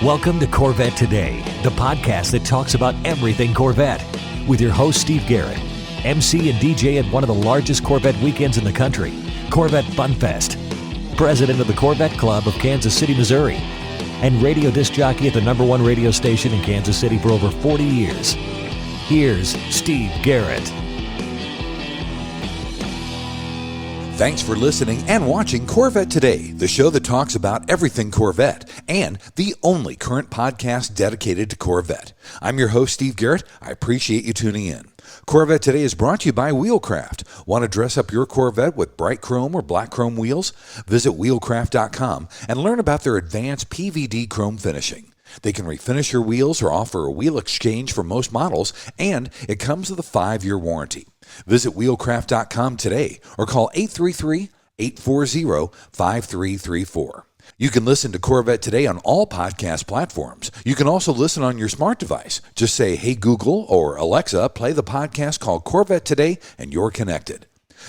Welcome to Corvette Today, the podcast that talks about everything Corvette, with your host Steve Garrett, MC and DJ at one of the largest Corvette weekends in the country, Corvette Fun Fest, president of the Corvette Club of Kansas City, Missouri, and radio disc jockey at the #1 radio station in Kansas City for over 40 years. Here's Steve Garrett. Thanks for listening and watching Corvette Today, the show that talks about everything Corvette, and the only current podcast dedicated to Corvette. I'm your host, Steve Garrett. I appreciate you tuning in. Corvette Today is brought to you by Wheelcraft. Want to dress up your Corvette with bright chrome or black chrome wheels? Visit wheelcraft.com and learn about their advanced PVD chrome finishing. They can refinish your wheels or offer a wheel exchange for most models, and it comes with a 5-year warranty. Visit wheelcraft.com today or call 833-840-5334. You can listen to Corvette Today on all podcast platforms. You can also listen on your smart device. Just say, "Hey Google" or "Alexa, play the podcast called Corvette Today," and you're connected.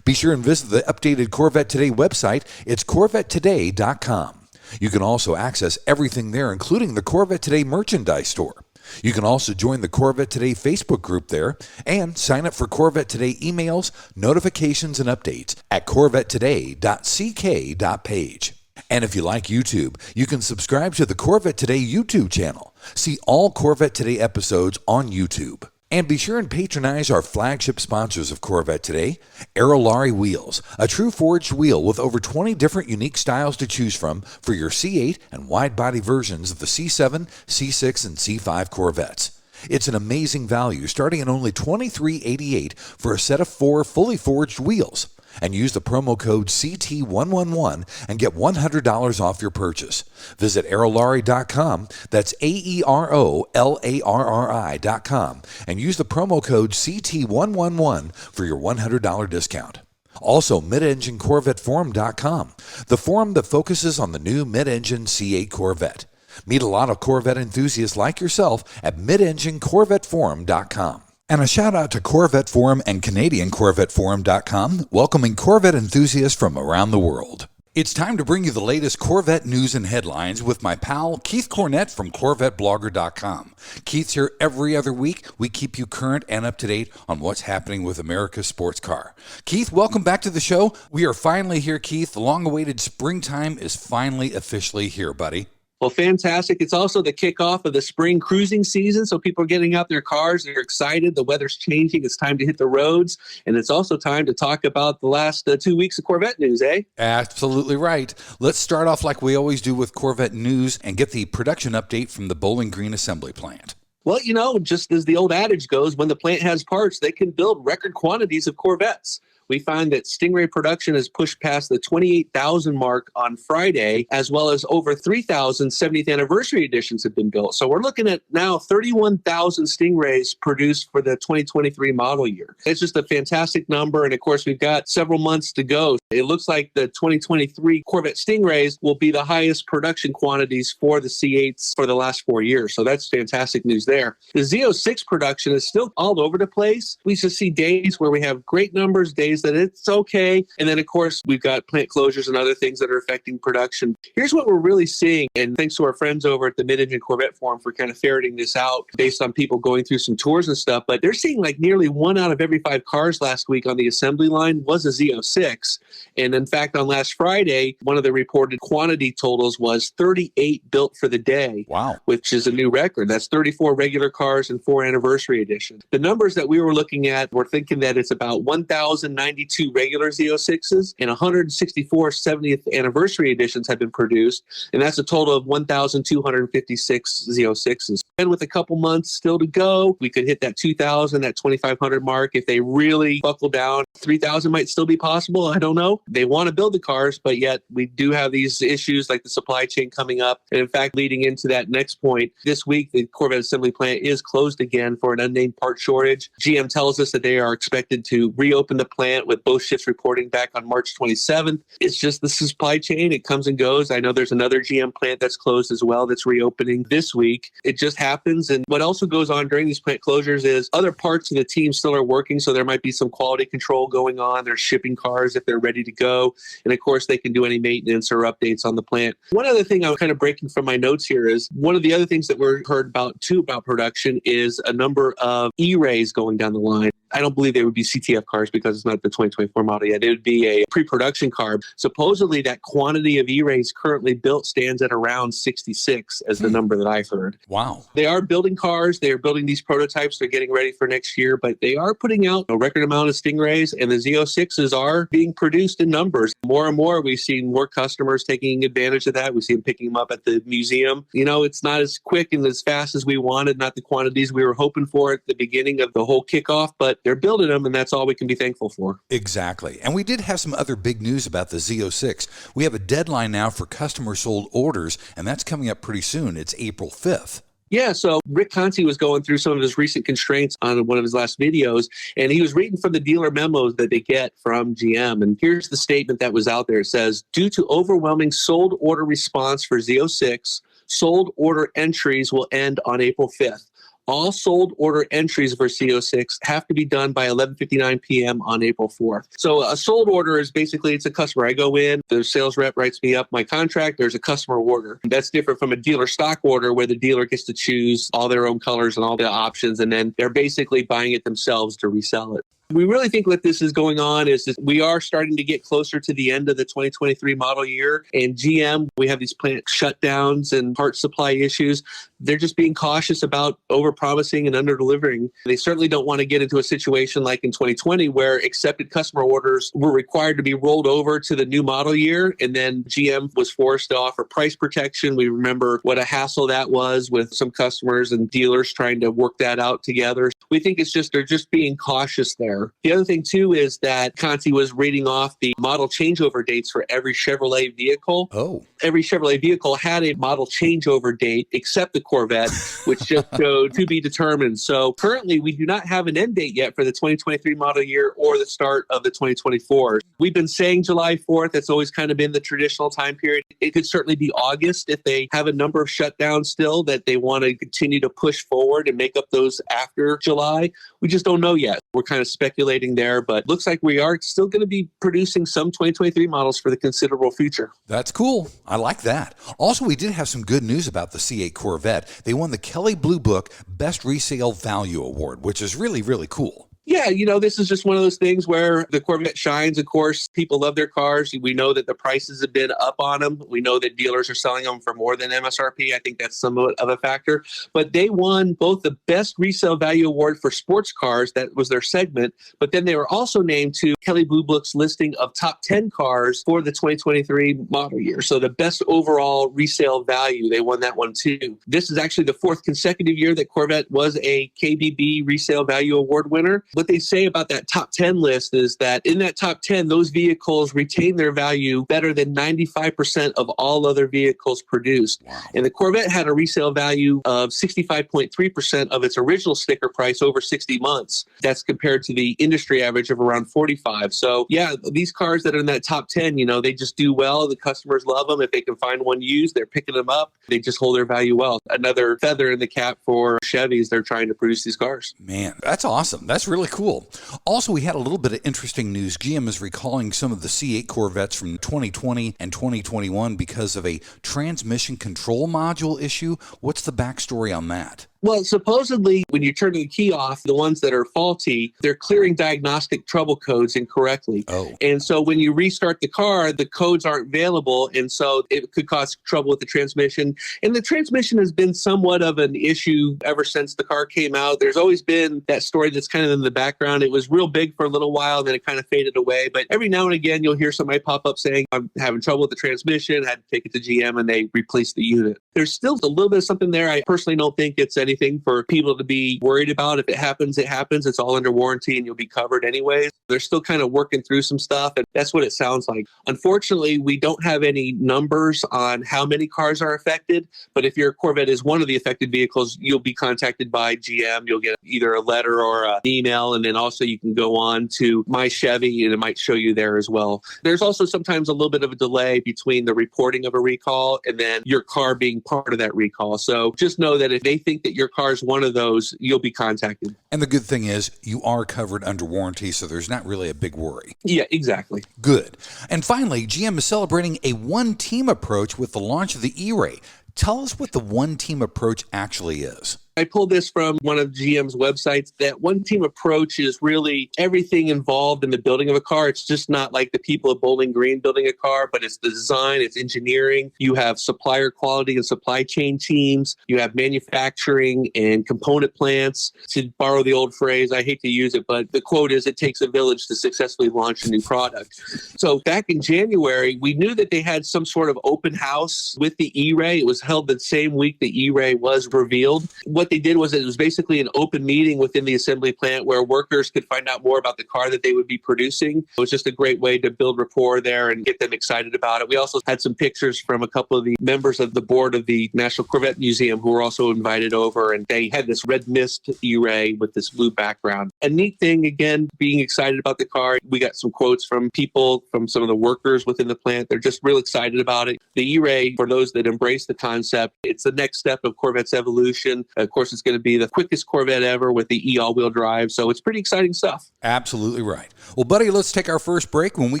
Be sure and visit the updated Corvette Today website. It's CorvetteToday.com. You can also access everything there, including the Corvette Today merchandise store. You can also join the Corvette Today Facebook group there and sign up for Corvette Today emails, notifications, and updates at corvettetoday.ck.page. And if you like YouTube, you can subscribe to the Corvette Today YouTube channel. See all Corvette Today episodes on YouTube. And be sure and patronize our flagship sponsors of Corvette Today, Aerolar Wheels, a true forged wheel with over 20 different unique styles to choose from for your C8 and wide-body versions of the C7, C6, and C5 Corvettes. It's an amazing value, starting at only $23.88 for a set of 4 fully forged wheels. And use the promo code CT111 and get $100 off your purchase. Visit aerolarri.com, that's AEROLARRI.com, and use the promo code CT111 for your $100 discount. Also, midenginecorvetteforum.com, the forum that focuses on the new mid-engine C8 Corvette. Meet a lot of Corvette enthusiasts like yourself at midenginecorvetteforum.com. And a shout out to Corvette Forum and Canadian CorvetteForum.com, welcoming Corvette enthusiasts from around the world. It's time to bring you the latest Corvette news and headlines with my pal Keith Cornett from CorvetteBlogger.com. Keith's here every other week. We keep you current and up to date on what's happening with America's sports car. Keith, welcome back to the show. We are finally here, Keith. The long-awaited springtime is finally officially here, buddy. Well, fantastic. It's also the kickoff of the spring cruising season, so people are getting out their cars. They're excited. The weather's changing. It's time to hit the roads, and it's also time to talk about the last 2 weeks of Corvette news, eh? Absolutely right. Let's start off like we always do with Corvette news and get the production update from the Bowling Green assembly plant. Well, you know, just as the old adage goes, when the plant has parts, they can build record quantities of Corvettes. We find that Stingray production has pushed past the 28,000 mark on Friday, as well as over 3,000 70th anniversary editions have been built. So we're looking at now 31,000 Stingrays produced for the 2023 model year. It's just a fantastic number. And of course, we've got several months to go. It looks like the 2023 Corvette Stingrays will be the highest production quantities for the C8s for the last 4 years. So that's fantastic news there. The Z06 production is still all over the place. We just see days where we have great numbers, days that it's okay. And then, of course, we've got plant closures and other things that are affecting production. Here's what we're really seeing. And thanks to our friends over at the Mid-Engine Corvette Forum for kind of ferreting this out based on people going through some tours and stuff. But they're seeing like nearly 1 out of every 5 cars last week on the assembly line was a Z06. And in fact, on last Friday, one of the reported quantity totals was 38 built for the day. Wow. Which is a new record. That's 34 regular cars and 4 anniversary editions. The numbers that we were looking at, we're thinking that it's about 1,092 regular Z06s and 164 70th anniversary editions have been produced. And that's a total of 1,256 Z06s. And with a couple months still to go, we could hit that 2,000, that 2,500 mark. If they really buckle down, 3,000 might still be possible. I don't know. They want to build the cars, but yet we do have these issues like the supply chain coming up. And in fact, leading into that next point, this week, the Corvette assembly plant is closed again for an unnamed part shortage. GM tells us that they are expected to reopen the plant plant with both shifts reporting back on March 27th. It's just the supply chain. It comes and goes. I know there's another GM plant that's closed as well that's reopening this week. It just happens. And what also goes on during these plant closures is other parts of the team still are working. So there might be some quality control going on. They're shipping cars if they're ready to go. And of course, they can do any maintenance or updates on the plant. One other thing I'm kind of breaking from my notes here is one of the other things that we're heard about too about production is a number of E-Rays going down the line. I don't believe they would be CTF cars because it's not the 2024 model yet. It would be a pre-production car. Supposedly, that quantity of E-Rays currently built stands at around 66 as the number that I've heard. Wow. They are building cars. They are building these prototypes. They're getting ready for next year, but they are putting out a record amount of Stingrays, and the Z06s are being produced in numbers. More and more, we've seen more customers taking advantage of that. We see them picking them up at the museum. You know, it's not as quick and as fast as we wanted, not the quantities we were hoping for at the beginning of the whole kickoff, but they're building them, and that's all we can be thankful for. Exactly. And we did have some other big news about the Z06. We have a deadline now for customer sold orders, and that's coming up pretty soon. It's April 5th. Yeah, so Rick Conti was going through some of his recent constraints on one of his last videos, and he was reading from the dealer memos that they get from GM. And here's the statement that was out there. It says, due to overwhelming sold order response for Z06, sold order entries will end on April 5th. All sold order entries for C06 have to be done by 11:59 p.m. on April 4th. So a sold order is basically, it's a customer. I go in, the sales rep writes me up my contract, there's a customer order. That's different from a dealer stock order where the dealer gets to choose all their own colors and all the options, and then they're basically buying it themselves to resell it. We really think what this is going on is that we are starting to get closer to the end of the 2023 model year. And GM, we have these plant shutdowns and part supply issues. They're just being cautious about overpromising and under-delivering. They certainly don't want to get into a situation like in 2020 where accepted customer orders were required to be rolled over to the new model year. And then GM was forced to offer price protection. We remember what a hassle that was with some customers and dealers trying to work that out together. We think it's just, they're just being cautious there. The other thing, too, is that Conti was reading off the model changeover dates for every Chevrolet vehicle. Oh. Every Chevrolet vehicle had a model changeover date except the Corvette, which just showed to be determined. So currently, we do not have an end date yet for the 2023 model year or the start of the 2024. We've been saying July 4th. That's always kind of been the traditional time period. It could certainly be August if they have a number of shutdowns still that they want to continue to push forward and make up those after July. We just don't know yet. We're kind of speculating there, but looks like we are still going to be producing some 2023 models for the considerable future. That's cool. I like that. Also, we did have some good news about the C8 Corvette. They won the Kelley Blue Book Best Resale Value Award, which is really, really cool. Yeah, you know, this is just one of those things where the Corvette shines. Of course, people love their cars. We know that the prices have been up on them. We know that dealers are selling them for more than MSRP. I think that's somewhat of a factor. But they won both the Best Resale Value Award for sports cars. That was their segment. But then they were also named to Kelley Blue Book's listing of top 10 cars for the 2023 model year. So the best overall resale value, they won that one too. This is actually the fourth consecutive year that Corvette was a KBB Resale Value Award winner. What they say about that top 10 list is that in that top 10, those vehicles retain their value better than 95% of all other vehicles produced. Wow. And the Corvette had a resale value of 65.3% of its original sticker price over 60 months. That's compared to the industry average of around 45. So yeah, these cars that are in that top 10, you know, they just do well. The customers love them. If they can find one used, they're picking them up. They just hold their value well. Another feather in the cap for Chevys. They're trying to produce these cars. Man, that's awesome. That's really cool. Also, we had a little bit of interesting news. GM is recalling some of the C8 Corvettes from 2020 and 2021 because of a transmission control module issue. What's the backstory on that? Well, supposedly, when you turn the key off, the ones that are faulty, they're clearing diagnostic trouble codes incorrectly. Oh. And so when you restart the car, the codes aren't available. And so it could cause trouble with the transmission. And the transmission has been somewhat of an issue ever since the car came out. There's always been that story that's kind of in the background. It was real big for a little while, then it kind of faded away. But every now and again, you'll hear somebody pop up saying, I'm having trouble with the transmission, had to take it to GM, and they replaced the unit. There's still a little bit of something there. I personally don't think it's anything for people to be worried about. If it happens, it happens. It's all under warranty and you'll be covered anyways. They're still kind of working through some stuff, and that's what it sounds like. Unfortunately, we don't have any numbers on how many cars are affected, but if your Corvette is one of the affected vehicles, you'll be contacted by GM. You'll get either a letter or an email, and then also you can go on to My Chevy, and it might show you there as well. There's also sometimes a little bit of a delay between the reporting of a recall and then your car being part of that recall. So just know that if they think that your car is one of those, you'll be contacted. And the good thing is you are covered under warranty, so there's not really a big worry. Yeah, exactly. Good. And finally, GM is celebrating a one-team approach with the launch of the E-Ray. Tell us what the one-team approach actually is. I pulled this from one of GM's websites. That one team approach is really everything involved in the building of a car. It's just not like the people at Bowling Green building a car, but it's the design, it's engineering. You have supplier quality and supply chain teams. You have manufacturing and component plants. To borrow the old phrase, I hate to use it, but the quote is, it takes a village to successfully launch a new product. So back in January, we knew that they had some sort of open house with the E-Ray. It was held the same week the E-Ray was revealed. What they did was it was basically an open meeting within the assembly plant where workers could find out more about the car that they would be producing. It was just a great way to build rapport there and get them excited about it. We also had some pictures from a couple of the members of the board of the National Corvette Museum who were also invited over, and they had this red mist E-Ray with this blue background. A neat thing, again, being excited about the car. We got some quotes from people, from some of the workers within the plant. They're just real excited about it. The E-Ray, for those that embrace the concept, it's the next step of Corvette's evolution. Of course, it's going to be the quickest Corvette ever with the all-wheel drive. So it's pretty exciting stuff. Absolutely right. Well, buddy, let's take our first break. When we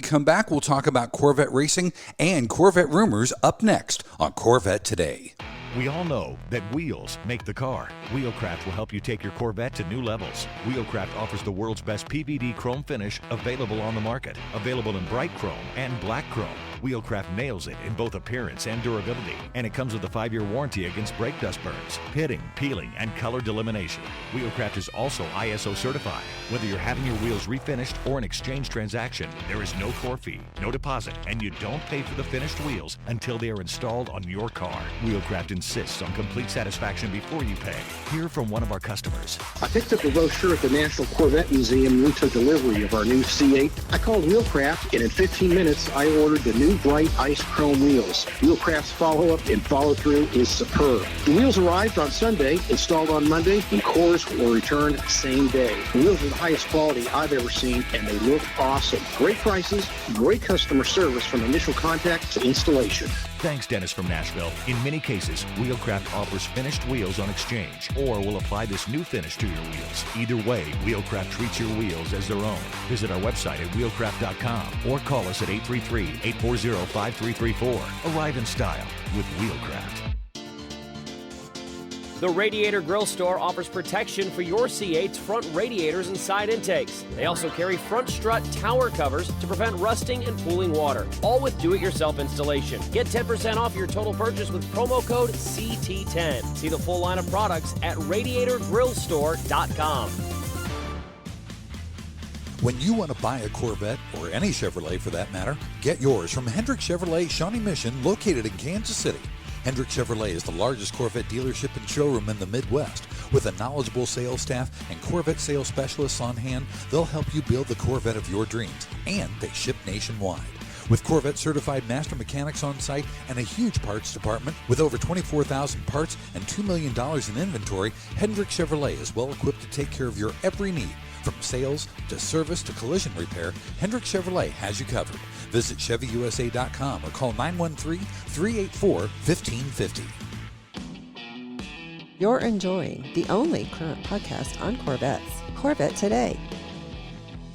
come back, we'll talk about Corvette racing and Corvette rumors up next on Corvette Today. We all know that wheels make the car. Wheelcraft will help you take your Corvette to new levels. Wheelcraft offers the world's best PVD chrome finish available on the market. Available in bright chrome and black chrome. Wheelcraft nails it in both appearance and durability, and it comes with a 5-year warranty against brake dust burns, pitting, peeling, and color delamination. Wheelcraft is also ISO certified. Whether you're having your wheels refinished or an exchange transaction, there is no core fee, no deposit, and you don't pay for the finished wheels until they are installed on your car. Wheelcraft insists on complete satisfaction before you pay. Hear from one of our customers. I picked up a brochure at the National Corvette Museum when we took delivery of our new C8. I called Wheelcraft, and in 15 minutes, I ordered the new bright ice chrome wheels. Wheelcraft's follow-up and follow-through is superb. The wheels arrived on Sunday, installed on Monday, and cores were returned same day. The wheels are the highest quality I've ever seen, and they look awesome. Great prices, great customer service from initial contact to installation. Thanks, Dennis from Nashville. In many cases, Wheelcraft offers finished wheels on exchange or will apply this new finish to your wheels. Either way, Wheelcraft treats your wheels as their own. Visit our website at wheelcraft.com or call us at 833-840-5334. Arrive in style with Wheelcraft. The Radiator Grill Store offers protection for your C8's front radiators and side intakes. They also carry front strut tower covers to prevent rusting and pooling water, all with do-it-yourself installation. Get 10% off your total purchase with promo code CT10. See the full line of products at radiatorgrillstore.com. When you want to buy a Corvette, or any Chevrolet for that matter, get yours from Hendrick Chevrolet Shawnee Mission, located in Kansas City. Hendrick Chevrolet is the largest Corvette dealership and showroom in the Midwest. With a knowledgeable sales staff and Corvette sales specialists on hand, they'll help you build the Corvette of your dreams, and they ship nationwide. With Corvette certified master mechanics on site and a huge parts department with over 24,000 parts and $2 million in inventory, Hendrick Chevrolet is well equipped to take care of your every need. From sales to service to collision repair, Hendrick Chevrolet has you covered. Visit ChevyUSA.com or call 913-384-1550. You're enjoying the only current podcast on Corvettes, Corvette Today.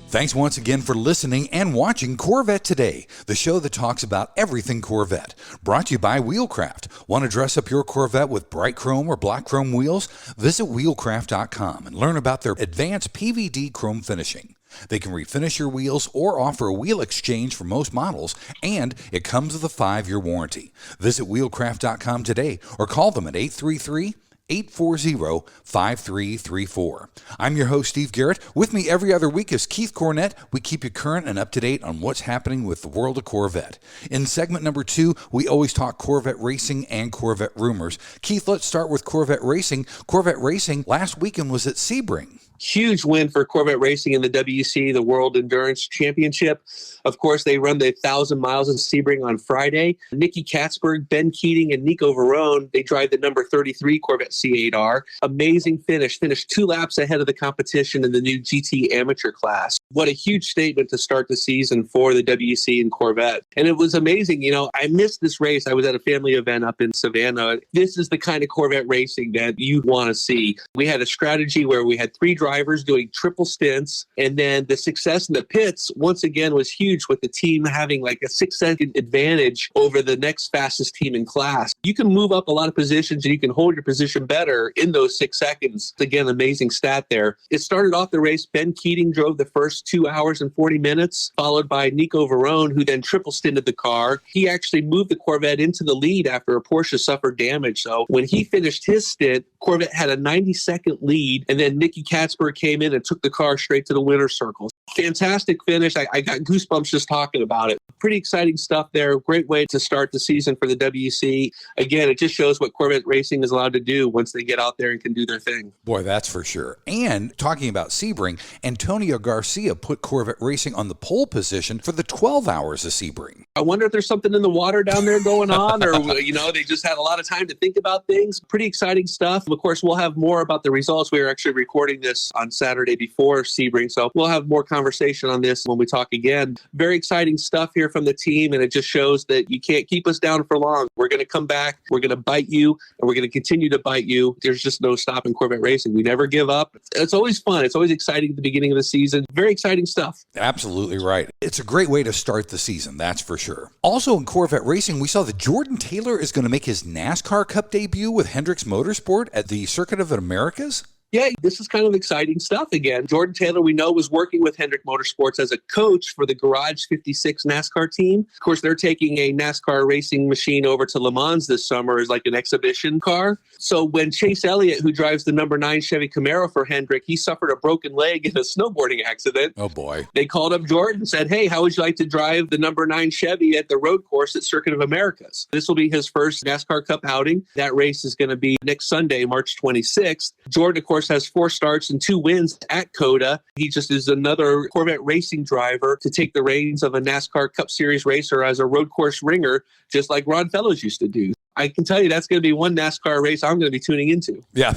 Thanks once again for listening and watching Corvette Today, the show that talks about everything Corvette. Brought to you by Wheelcraft. Want to dress up your Corvette with bright chrome or black chrome wheels? Visit Wheelcraft.com and learn about their advanced PVD chrome finishing. They can refinish your wheels or offer a wheel exchange for most models, and it comes with a 5-year warranty. Visit Wheelcraft.com today or call them at 833 840-5334. I'm your host, Steve Garrett. With me every other week is Keith Cornett. We keep you current and up to date on what's happening with the world of Corvette. In segment number 2, we always talk Corvette racing and Corvette rumors. Keith, let's start with Corvette racing. Corvette racing last weekend was at Sebring. Huge win for Corvette Racing in the WC, the World Endurance Championship. Of course, they run the 1,000 miles in Sebring on Friday. Nicky Katzberg, Ben Keating, and Nico Verone, they drive the number 33 Corvette C8R. Amazing finish. Finished 2 laps ahead of the competition in the new GT Amateur class. What a huge statement to start the season for the WC and Corvette. And it was amazing. You know, I missed this race. I was at a family event up in Savannah. This is the kind of Corvette racing that you want to see. We had a strategy where we had 3 drivers doing triple stints, and then the success in the pits once again was huge, with the team having like a 6-second advantage over the next fastest team in class. You can move up a lot of positions and you can hold your position better in those 6 seconds. Again, amazing stat there. It started off the race. Ben Keating drove the first 2 hours and 40 minutes, followed by Nico Verone, who then triple stinted the car. He actually moved the Corvette into the lead after a Porsche suffered damage. So when he finished his stint, Corvette had a 90-second lead, and then Nicky Katzberg came in and took the car straight to the winner's circle. Fantastic finish. I got goosebumps just talking about it. Pretty exciting stuff there. Great way to start the season for the WC. Again, it just shows what Corvette racing is allowed to do once they get out there and can do their thing. Boy, that's for sure. And talking about Sebring, Antonio Garcia put Corvette racing on the pole position for the 12 hours of Sebring. I wonder if there's something in the water down there going on, or, you know, they just had a lot of time to think about things. Pretty exciting stuff. Of course, we'll have more about the results. We are actually recording this on Saturday before Sebring, so we'll have more conversation on this when we talk again. Very exciting stuff here from the team, and it just shows that you can't keep us down for long. We're going to come back, we're going to bite you, and we're going to continue to bite you. There's just no stopping Corvette racing. We never give up. It's always fun. It's always exciting at the beginning of the season. Very exciting stuff. Absolutely right. It's a great way to start the season, that's for sure. Also in Corvette racing, we saw that Jordan Taylor is going to make his NASCAR Cup debut with Hendricks Motorsport at the Circuit of the Americas. Yeah, this is kind of exciting stuff again. Jordan Taylor, we know, was working with Hendrick Motorsports as a coach for the Garage 56 NASCAR team. Of course, they're taking a NASCAR racing machine over to Le Mans this summer as like an exhibition car. So when Chase Elliott, who drives the number 9 Chevy Camaro for Hendrick, he suffered a broken leg in a snowboarding accident. Oh, boy. They called up Jordan and said, hey, how would you like to drive the number 9 Chevy at the road course at Circuit of Americas? This will be his first NASCAR Cup outing. That race is going to be next Sunday, March 26th. Jordan, of course, has 4 starts and 2 wins at COTA. He just is another Corvette racing driver to take the reins of a NASCAR Cup Series racer as a road course ringer, just like Ron Fellows used to do. I can tell you that's going to be one NASCAR race I'm going to be tuning into. Yeah,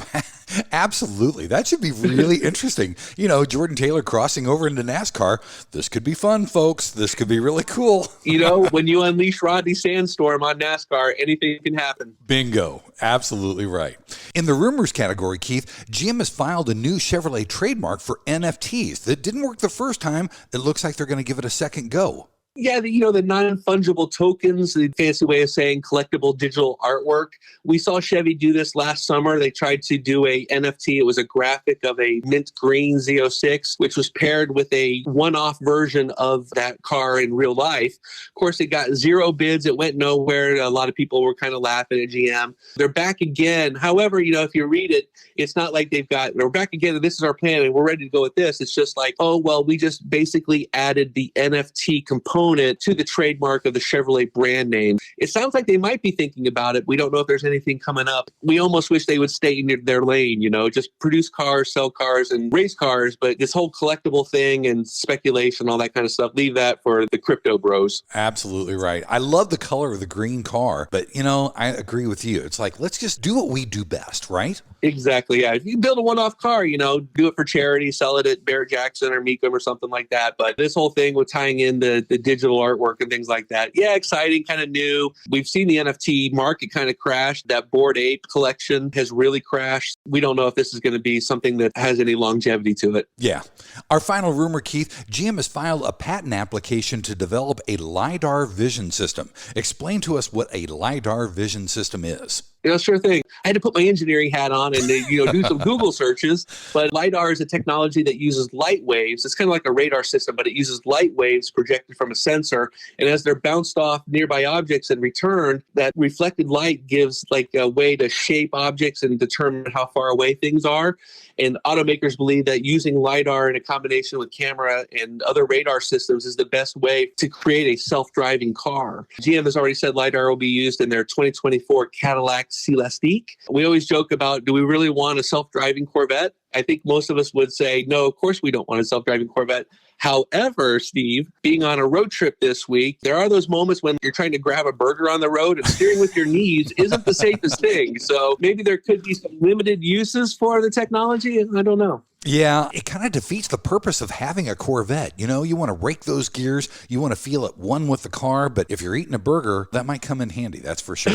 absolutely. That should be really interesting. You know, Jordan Taylor crossing over into NASCAR. This could be fun, folks. This could be really cool. You know, when you unleash Rodney Sandstorm on NASCAR, anything can happen. Bingo. Absolutely right. In the rumors category, Keith, GM has filed a new Chevrolet trademark for NFTs. That didn't work the first time. It looks like they're going to give it a second go. Yeah, the non-fungible tokens, the fancy way of saying collectible digital artwork. We saw Chevy do this last summer. They tried to do a NFT. It was a graphic of a mint green Z06, which was paired with a one-off version of that car in real life. Of course, it got 0 bids. It went nowhere. A lot of people were kind of laughing at GM. They're back again. However, if you read it, it's not like we're back again and this is our plan and we're ready to go with this. It's just like, oh, well, we just basically added the NFT component to the trademark of the Chevrolet brand name. It sounds like they might be thinking about it. We don't know if there's anything coming up. We almost wish they would stay in their lane, just produce cars, sell cars, and race cars. But this whole collectible thing and speculation, all that kind of stuff, leave that for the crypto bros. Absolutely right. I love the color of the green car, but, I agree with you. It's like, let's just do what we do best, right? Exactly, yeah. If you build a one-off car, do it for charity, sell it at Barrett-Jackson or Mecum or something like that. But this whole thing with tying in the digital artwork and things like that, yeah, exciting, kind of new. We've seen the NFT market kind of crash. That Bored Ape collection has really crashed. We don't know if this is going to be something that has any longevity to it. Yeah. Our final rumor, Keith, GM has filed a patent application to develop a Lidar Vision System. Explain to us what a Lidar Vision System is. Sure thing. I had to put my engineering hat on and do some Google searches. But LiDAR is a technology that uses light waves. It's kind of like a radar system, but it uses light waves projected from a sensor. And as they're bounced off nearby objects and returned, that reflected light gives like a way to shape objects and determine how far away things are. And automakers believe that using LiDAR in a combination with camera and other radar systems is the best way to create a self-driving car. GM has already said LiDAR will be used in their 2024 Cadillac Celestiq. We always joke about, do we really want a self-driving Corvette? I think most of us would say, no, of course we don't want a self-driving Corvette. However, Steve, being on a road trip this week, there are those moments when you're trying to grab a burger on the road and steering with your knees isn't the safest thing. So maybe there could be some limited uses for the technology. I don't know. Yeah, it kind of defeats the purpose of having a Corvette. You want to rake those gears. You want to feel at one with the car. But if you're eating a burger, that might come in handy. That's for sure.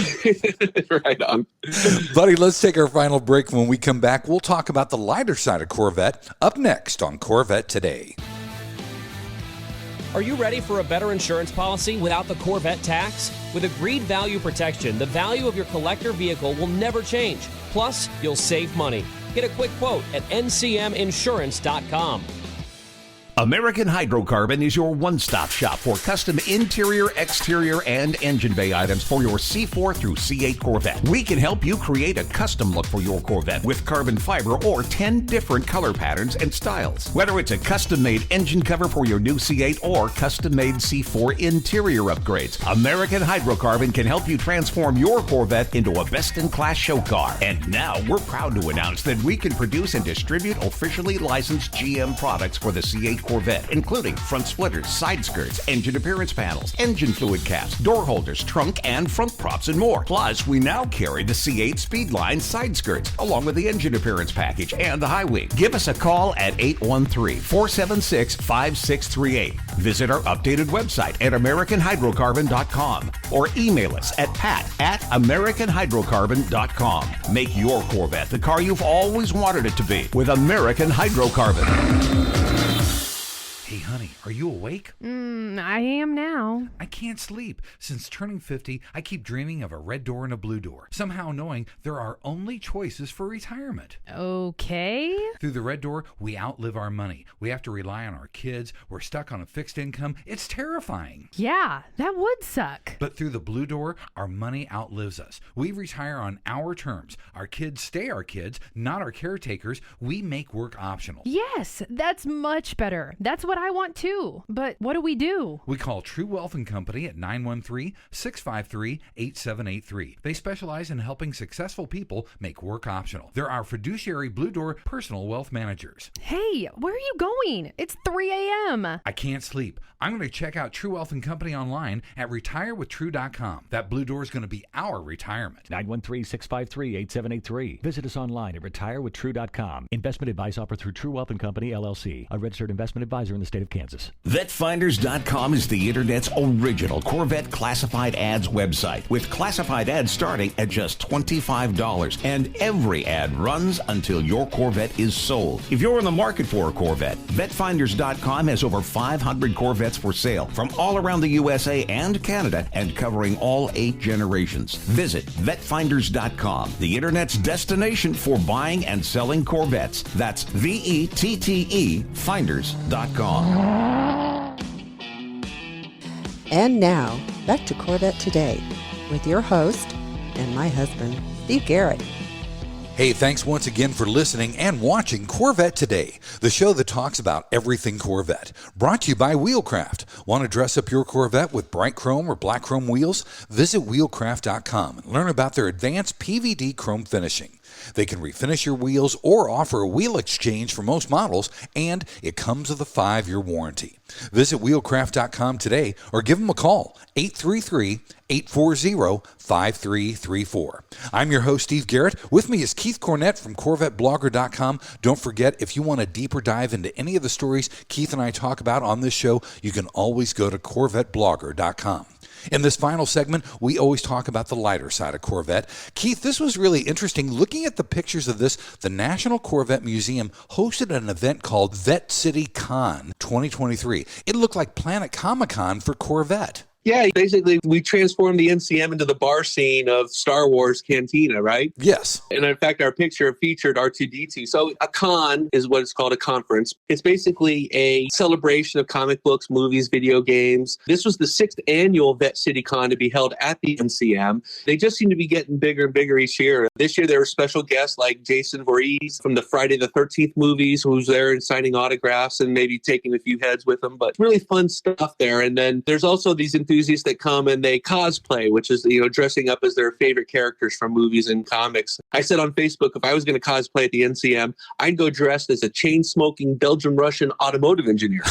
Right on. Buddy, let's take our final break. When we come back, we'll talk about the lighter side of Corvette up next on Corvette Today. Are you ready for a better insurance policy without the Corvette tax? With Agreed Value Protection, the value of your collector vehicle will never change. Plus, you'll save money. Get a quick quote at ncminsurance.com. American Hydrocarbon is your one-stop shop for custom interior, exterior, and engine bay items for your C4 through C8 Corvette. We can help you create a custom look for your Corvette with carbon fiber or 10 different color patterns and styles. Whether it's a custom-made engine cover for your new C8 or custom-made C4 interior upgrades, American Hydrocarbon can help you transform your Corvette into a best-in-class show car. And now we're proud to announce that we can produce and distribute officially licensed GM products for the C8 Corvette, including front splitters, side skirts, engine appearance panels, engine fluid caps, door holders, trunk and front props, and more. Plus, we now carry the C8 Speedline side skirts, along with the engine appearance package and the high wing. Give us a call at 813-476-5638. Visit our updated website at AmericanHydrocarbon.com or email us at pat@AmericanHydrocarbon.com. Make your Corvette the car you've always wanted it to be with American Hydrocarbon. Hey, honey, are you awake? I am now. I can't sleep. Since turning 50, I keep dreaming of a red door and a blue door, somehow knowing there are only choices for retirement. Okay. Through the red door, we outlive our money. We have to rely on our kids. We're stuck on a fixed income. It's terrifying. Yeah, that would suck. But through the blue door, our money outlives us. We retire on our terms. Our kids stay our kids, not our caretakers. We make work optional. Yes, that's much better. That's what I want too. But what do we do? We call True Wealth & Company at 913-653-8783. They specialize in helping successful people make work optional. They're our fiduciary Blue Door personal wealth managers. Hey, where are you going? It's 3 a.m. I can't sleep. I'm going to check out True Wealth & Company online at retirewithtrue.com. That Blue Door is going to be our retirement. 913-653-8783. Visit us online at retirewithtrue.com. Investment advice offered through True Wealth & Company, LLC, a registered investment advisor in the state of Kansas. VetFinders.com is the Internet's original Corvette classified ads website, with classified ads starting at just $25, and every ad runs until your Corvette is sold. If you're in the market for a Corvette, VetFinders.com has over 500 Corvettes for sale from all around the USA and Canada and covering all 8 generations. Visit VetFinders.com, the Internet's destination for buying and selling Corvettes. That's VETTE Finders.com. And now, back to Corvette Today with your host and my husband, Steve Garrett. Hey, thanks once again for listening and watching Corvette Today, the show that talks about everything Corvette. Brought to you by Wheelcraft. Want to dress up your Corvette with bright chrome or black chrome wheels? Visit wheelcraft.com and learn about their advanced PVD chrome finishing. They can refinish your wheels or offer a wheel exchange for most models, and it comes with a 5-year warranty. Visit wheelcraft.com today or give them a call, 833-840-5334. I'm your host, Steve Garrett. With me is Keith Cornett from CorvetteBlogger.com. Don't forget, if you want a deeper dive into any of the stories Keith and I talk about on this show, you can always go to CorvetteBlogger.com. In this final segment, we always talk about the lighter side of Corvette. Keith, this was really interesting. Looking at the pictures of this, the National Corvette Museum hosted an event called Vet City Con 2023. It looked like Planet Comic-Con for Corvette. Yeah, basically, we transformed the NCM into the bar scene of Star Wars Cantina, right? Yes. And in fact, our picture featured R2-D2. So a con is what it's called, a conference. It's basically a celebration of comic books, movies, video games. This was the 6th annual Vet City Con to be held at the NCM. They just seem to be getting bigger and bigger each year. This year, there were special guests like Jason Voorhees from the Friday the 13th movies, who's there and signing autographs and maybe taking a few heads with them. But really fun stuff there. And then there's also these enthusiasts that come and they cosplay, which is, dressing up as their favorite characters from movies and comics. I said on Facebook, if I was going to cosplay at the NCM, I'd go dressed as a chain-smoking Belgian-Russian automotive engineer.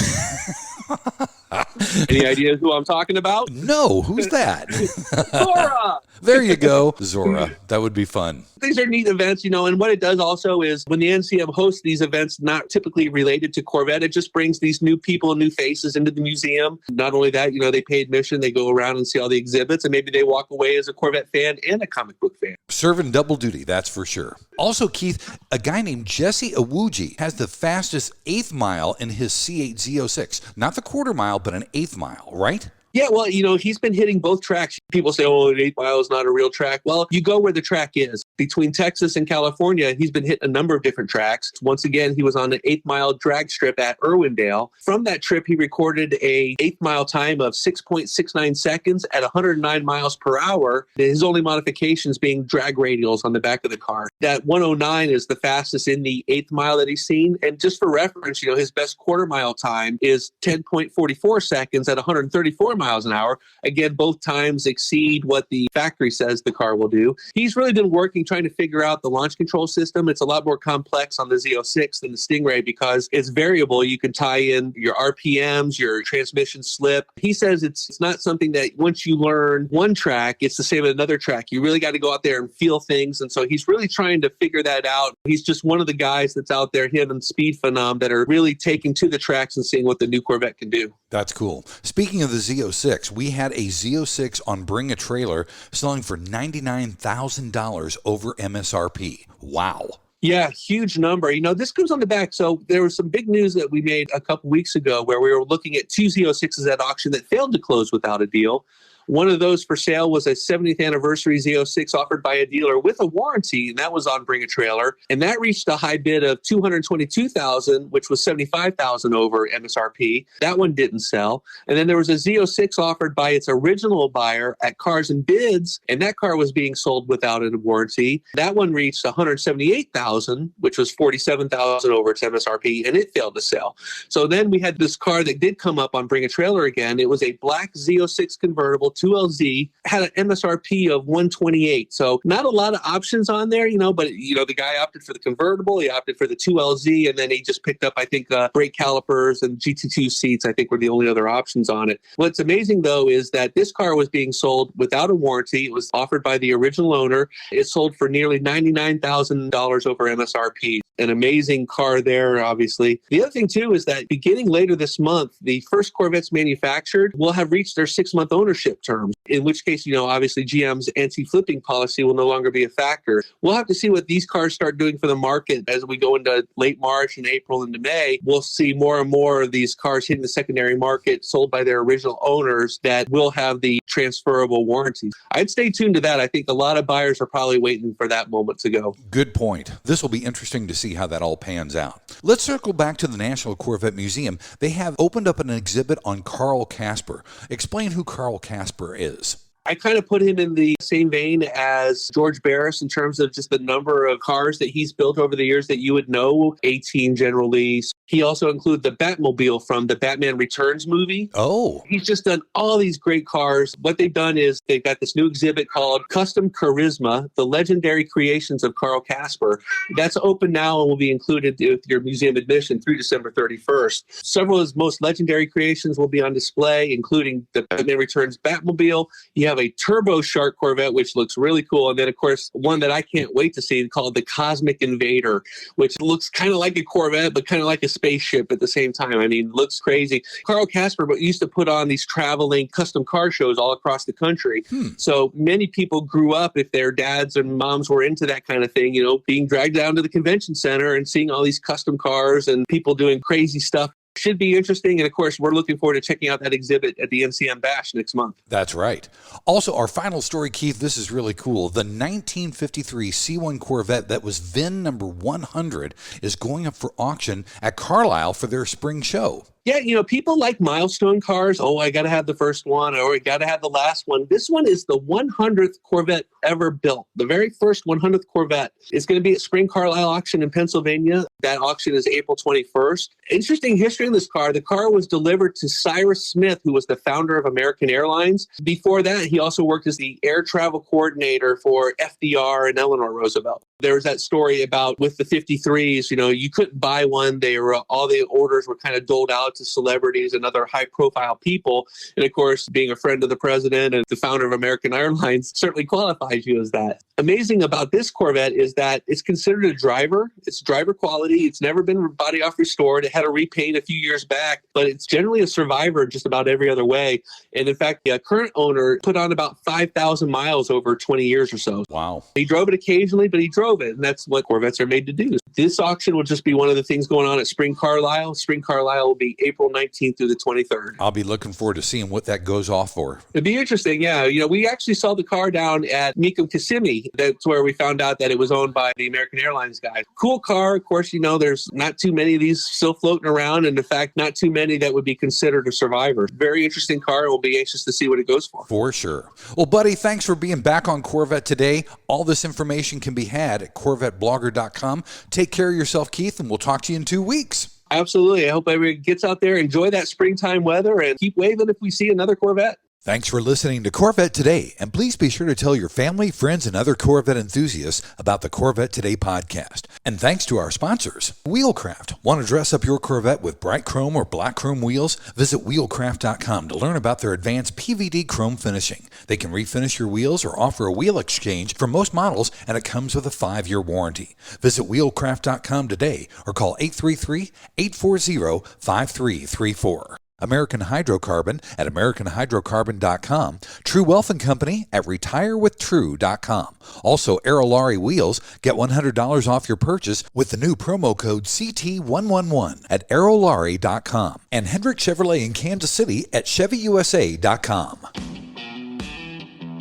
Any ideas who I'm talking about? No, who's that? Zora! There you go, Zora. That would be fun. These are neat events, and what it does also is when the NCM hosts these events not typically related to Corvette, it just brings these new people, new faces into the museum. Not only that, they pay admission, they go around and see all the exhibits, and maybe they walk away as a Corvette fan and a comic book fan. Serving double duty, that's for sure. Also, Keith, a guy named Jesse Awuji has the fastest 8th mile in his C8 Z06. Not the quarter mile, but an 8th mile, right? Yeah, well, he's been hitting both tracks. People say, an 8 mile is not a real track. Well, you go where the track is. Between Texas and California, he's been hitting a number of different tracks. Once again, he was on the 8 mile drag strip at Irwindale. From that trip, he recorded a 8 mile time of 6.69 seconds at 109 miles per hour. His only modifications being drag radials on the back of the car. That 109 is the fastest in the 8th mile that he's seen. And just for reference, his best quarter mile time is 10.44 seconds at 134 miles an hour. Again, both times exceed what the factory says the car will do. He's really been working trying to figure out the launch control system. It's a lot more complex on the Z06 than the Stingray because it's variable. You can tie in your RPMs, your transmission slip. He says it's not something that once you learn one track, it's the same as another track. You really got to go out there and feel things. And so he's really trying to figure that out. He's just one of the guys that's out there, him and Speed Phenom, that are really taking to the tracks and seeing what the new Corvette can do. That's cool. Speaking of the Z06, we had a Z06 on Bring a Trailer selling for $99,000 over MSRP. Wow. Yeah, huge number. This comes on the back. So there was some big news that we made a couple weeks ago where we were looking at 2 Z06s at auction that failed to close without a deal. One of those for sale was a 70th anniversary Z06 offered by a dealer with a warranty, and that was on Bring a Trailer. And that reached a high bid of $222,000, which was $75,000 over MSRP. That one didn't sell. And then there was a Z06 offered by its original buyer at Cars and Bids, and that car was being sold without a warranty. That one reached $178,000, which was $47,000 over its MSRP, and it failed to sell. So then we had this car that did come up on Bring a Trailer again. It was a black Z06 convertible 2LZ, had an MSRP of $128. So not a lot of options on there, but the guy opted for the convertible, he opted for the 2LZ, and then he just picked up, I think, brake calipers and GT2 seats, I think, were the only other options on it. What's amazing, though, is that this car was being sold without a warranty. It was offered by the original owner. It sold for nearly $99,000 over MSRP. An amazing car there, obviously. The other thing, too, is that beginning later this month, the first Corvettes manufactured will have reached their 6-month ownership terms, in which case, obviously GM's anti-flipping policy will no longer be a factor. We'll have to see what these cars start doing for the market as we go into late March and April into May. We'll see more and more of these cars hitting the secondary market sold by their original owners that will have the transferable warranties. I'd stay tuned to that. I think a lot of buyers are probably waiting for that moment to go. Good point. This will be interesting to see how that all pans out. Let's circle back to the National Corvette Museum. They have opened up an exhibit on Carl Casper. Explain who Carl Casper is. I kind of put him in the same vein as George Barris in terms of just the number of cars that he's built over the years that you would know. 18 generally. He also included the Batmobile from the Batman Returns movie. Oh. He's just done all these great cars. What they've done is they've got this new exhibit called Custom Charisma, the legendary creations of Carl Casper. That's open now and will be included with your museum admission through December 31st. Several of his most legendary creations will be on display, including the Batman Returns Batmobile. You have a Turbo Shark Corvette, which looks really cool. And then, of course, one that I can't wait to see called the Cosmic Invader, which looks kind of like a Corvette, but kind of like a spaceship at the same time. I mean, looks crazy. Carl Casper used to put on these traveling custom car shows all across the country. So many people grew up, if their dads and moms were into that kind of thing, being dragged down to the convention center and seeing all these custom cars and people doing crazy stuff. Should be interesting. And of course, we're looking forward to checking out that exhibit at the NCM Bash next month. That's right. Also, our final story, Keith, this is really cool. The 1953 C1 Corvette that was VIN number 100 is going up for auction at Carlisle for their spring show. Yeah, people like milestone cars. Oh, I got to have the first one, or I got to have the last one. This one is the 100th Corvette ever built. The very first 100th Corvette is going to be at Spring Carlisle auction in Pennsylvania. That auction is April 21st. Interesting history in this car. The car was delivered to Cyrus Smith, who was the founder of American Airlines. Before that, he also worked as the air travel coordinator for FDR and Eleanor Roosevelt. There was that story about with the 53s, you couldn't buy one. All the orders were kind of doled out to celebrities and other high-profile people. And of course, being a friend of the president and the founder of American Airlines certainly qualifies you as that. Amazing about this Corvette is that it's considered a driver. It's driver quality. It's never been body off restored. It had a repaint a few years back, but it's generally a survivor just about every other way. And in fact, the current owner put on about 5,000 miles over 20 years or so. Wow. He drove it occasionally, but he drove it. And that's what Corvettes are made to do. This auction will just be one of the things going on at Spring Carlisle. Spring Carlisle will be April 19th through the 23rd. I'll be looking forward to seeing what that goes off for. It'd be interesting, yeah. We actually saw the car down at Mecum Kissimmee. That's where we found out that it was owned by the American Airlines guy. Cool car. Of course, there's not too many of these still floating around. And in fact, not too many that would be considered a survivor. Very interesting car. We'll be anxious to see what it goes for. For sure. Well, buddy, thanks for being back on Corvette Today. All this information can be had at CorvetteBlogger.com. Take care of yourself, Keith, and we'll talk to you in 2 weeks. Absolutely. I hope everybody gets out there, enjoy that springtime weather, and keep waving if we see another Corvette. Thanks for listening to Corvette Today, and please be sure to tell your family, friends, and other Corvette enthusiasts about the Corvette Today podcast. And thanks to our sponsors, Wheelcraft. Want to dress up your Corvette with bright chrome or black chrome wheels? Visit wheelcraft.com to learn about their advanced PVD chrome finishing. They can refinish your wheels or offer a wheel exchange for most models, and it comes with a 5-year warranty. Visit wheelcraft.com today or call 833-840-5334. American Hydrocarbon at AmericanHydrocarbon.com, True Wealth and Company at RetireWithTrue.com. Also, Aerolari Wheels, get $100 off your purchase with the new promo code CT111 at Aerolari.com. And Hendrick Chevrolet in Kansas City at ChevyUSA.com.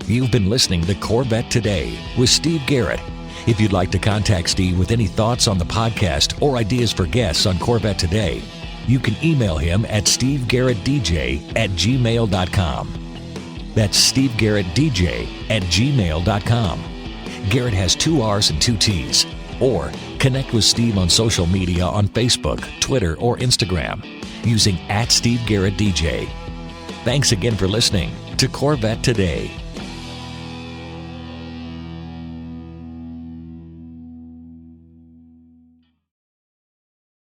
You've been listening to Corvette Today with Steve Garrett. If you'd like to contact Steve with any thoughts on the podcast or ideas for guests on Corvette Today, you can email him at stevegarrettdj@gmail.com. That's stevegarrettdj@gmail.com. Garrett has 2 R's and 2 T's. Or connect with Steve on social media on Facebook, Twitter, or Instagram using @SteveGarrettDJ. Thanks again for listening to Corvette Today.